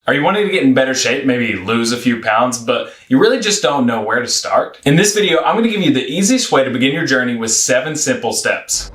Are you wanting to get in better shape, maybe lose a few pounds, but you really just don't know where to start? In this video, I'm going to give you the easiest way to begin your journey with 7 simple steps.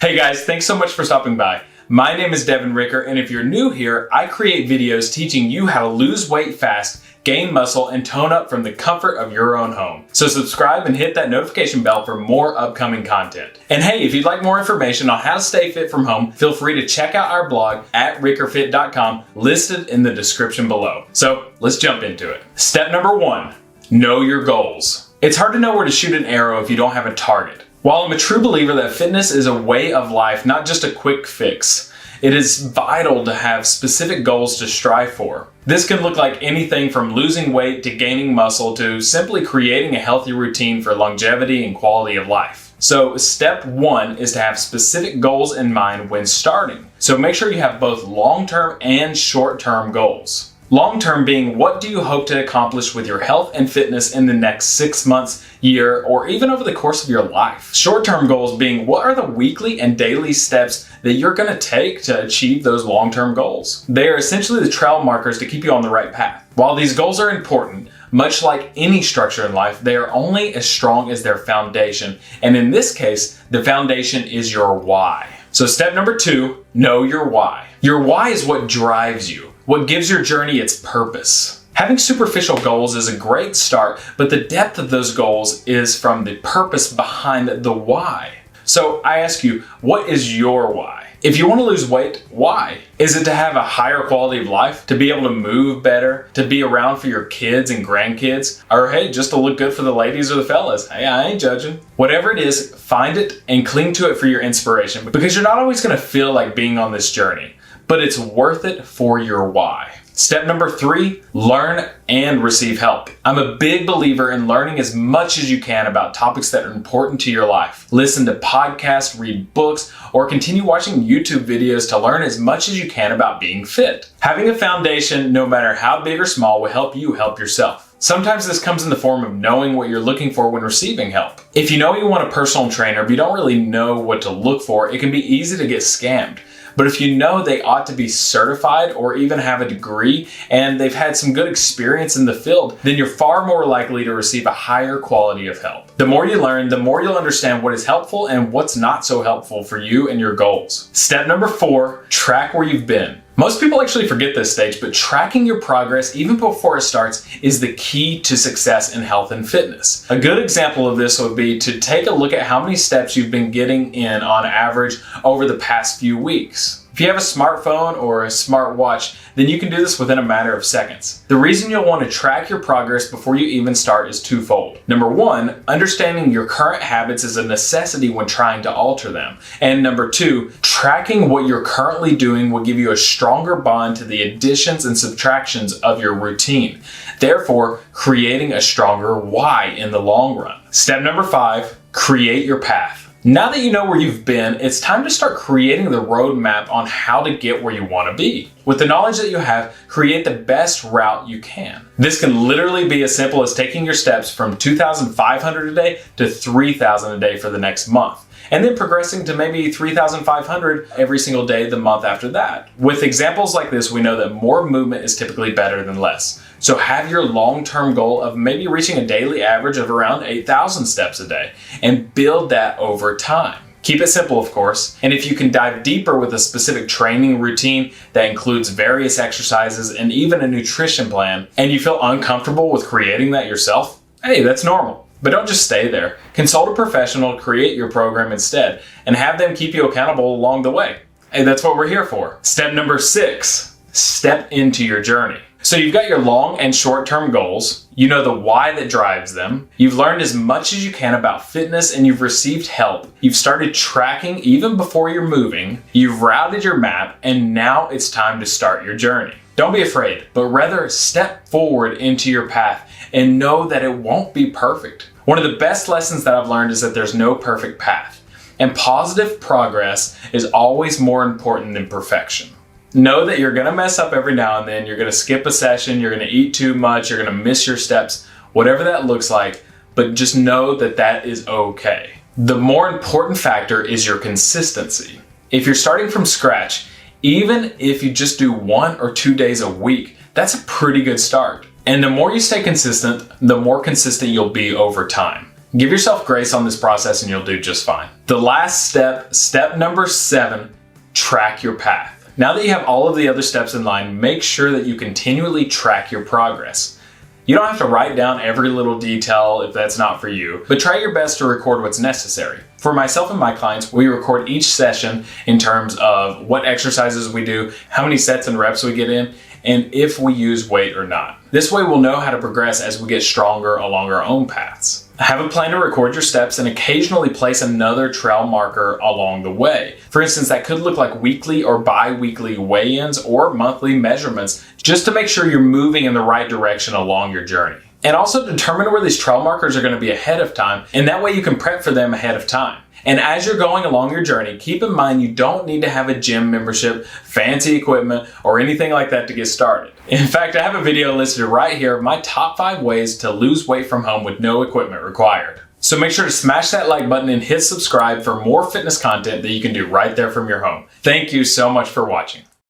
Hey guys, thanks so much for stopping by. My name is Devin, and if you're new here, I create videos teaching you how to lose weight fast, gain muscle, and tone up from the comfort of your own home. So subscribe and hit that notification bell for more upcoming content. And hey, if you'd like more information on how to stay fit from home, feel free to check out our blog at rickerfit.com, listed in the description below. So let's jump into it. Step number 1, know your goals. It's hard to know where to shoot an arrow if you don't have a target. While I'm a true believer that fitness is a way of life, not just a quick fix, it is vital to have specific goals to strive for. This can look like anything from losing weight to gaining muscle to simply creating a healthy routine for longevity and quality of life. So step 1 is to have specific goals in mind when starting. So make sure you have both long-term and short-term goals. Long-term being, what do you hope to accomplish with your health and fitness in the next 6 months, year, or even over the course of your life? Short-term goals being, what are the weekly and daily steps that you're going to take to achieve those long-term goals? They are essentially the trail markers to keep you on the right path. While these goals are important, much like any structure in life, they are only as strong as their foundation. And in this case, the foundation is your why. So step number 2, know your why. Your why is what drives you. What gives your journey its purpose. Having superficial goals is a great start, but the depth of those goals is from the purpose behind the why. So I ask you, what is your why? If you want to lose weight, why? Is it to have a higher quality of life? To be able to move better? To be around for your kids and grandkids? Or hey, just to look good for the ladies or the fellas? Hey, I ain't judging. Whatever it is, find it and cling to it for your inspiration, because you're not always going to feel like being on this journey, but it's worth it for your why. Step number 3, learn and receive help. I'm a big believer in learning as much as you can about topics that are important to your life. Listen to podcasts, read books, or continue watching YouTube videos to learn as much as you can about being fit. Having a foundation, no matter how big or small, will help you help yourself. Sometimes this comes in the form of knowing what you're looking for when receiving help. If you know you want a personal trainer, but you don't really know what to look for, it can be easy to get scammed. But if you know they ought to be certified or even have a degree and they've had some good experience in the field, then you're far more likely to receive a higher quality of help. The more you learn, the more you'll understand what is helpful and what's not so helpful for you and your goals. Step number 4, track where you've been. Most people actually forget this stage, but tracking your progress even before it starts is the key to success in health and fitness. A good example of this would be to take a look at how many steps you've been getting in on average over the past few weeks. If you have a smartphone or a smartwatch, then you can do this within a matter of seconds. The reason you'll want to track your progress before you even start is twofold. Number 1, understanding your current habits is a necessity when trying to alter them. And number 2, tracking what you're currently doing will give you a stronger bond to the additions and subtractions of your routine, therefore creating a stronger why in the long run. Step number 5, create your path. Now that you know where you've been, it's time to start creating the roadmap on how to get where you want to be. With the knowledge that you have, create the best route you can. This can literally be as simple as taking your steps from 2,500 a day to 3,000 a day for the next month, and then progressing to maybe 3,500 every single day the month after that. With examples like this, we know that more movement is typically better than less. So have your long-term goal of maybe reaching a daily average of around 8,000 steps a day and build that over time. Keep it simple, of course, and if you can dive deeper with a specific training routine that includes various exercises and even a nutrition plan, and you feel uncomfortable with creating that yourself, hey, that's normal. But don't just stay there. Consult a professional to create your program instead and have them keep you accountable along the way. Hey, that's what we're here for. Step number 6, step into your journey. So you've got your long and short-term goals, you know the why that drives them, you've learned as much as you can about fitness and you've received help, you've started tracking even before you're moving, you've routed your map, and now it's time to start your journey. Don't be afraid, but rather step forward into your path and know that it won't be perfect. One of the best lessons that I've learned is that there's no perfect path, and positive progress is always more important than perfection. Know that you're going to mess up every now and then, you're going to skip a session, you're going to eat too much, you're going to miss your steps, whatever that looks like, but just know that that is okay. The more important factor is your consistency. If you're starting from scratch, Even if you just do 1 or 2 days a week, that's a pretty good start. And the more you stay consistent, the more consistent you'll be over time. Give yourself grace on this process and you'll do just fine. The last step, step number 7, track your path. Now that you have all of the other steps in line, make sure that you continually track your progress. You don't have to write down every little detail if that's not for you, but try your best to record what's necessary. For myself and my clients, we record each session in terms of what exercises we do, how many sets and reps we get in, and if we use weight or not. This way we'll know how to progress as we get stronger along our own paths. Have a plan to record your steps and occasionally place another trail marker along the way. For instance, that could look like weekly or bi-weekly weigh-ins or monthly measurements, just to make sure you're moving in the right direction along your journey. And also determine where these trail markers are going to be ahead of time, and that way you can prep for them ahead of time. And as you're going along your journey, keep in mind you don't need to have a gym membership, fancy equipment, or anything like that to get started. In fact, I have a video listed right here of my top 5 ways to lose weight from home with no equipment required. So make sure to smash that like button and hit subscribe for more fitness content that you can do right there from your home. Thank you so much for watching.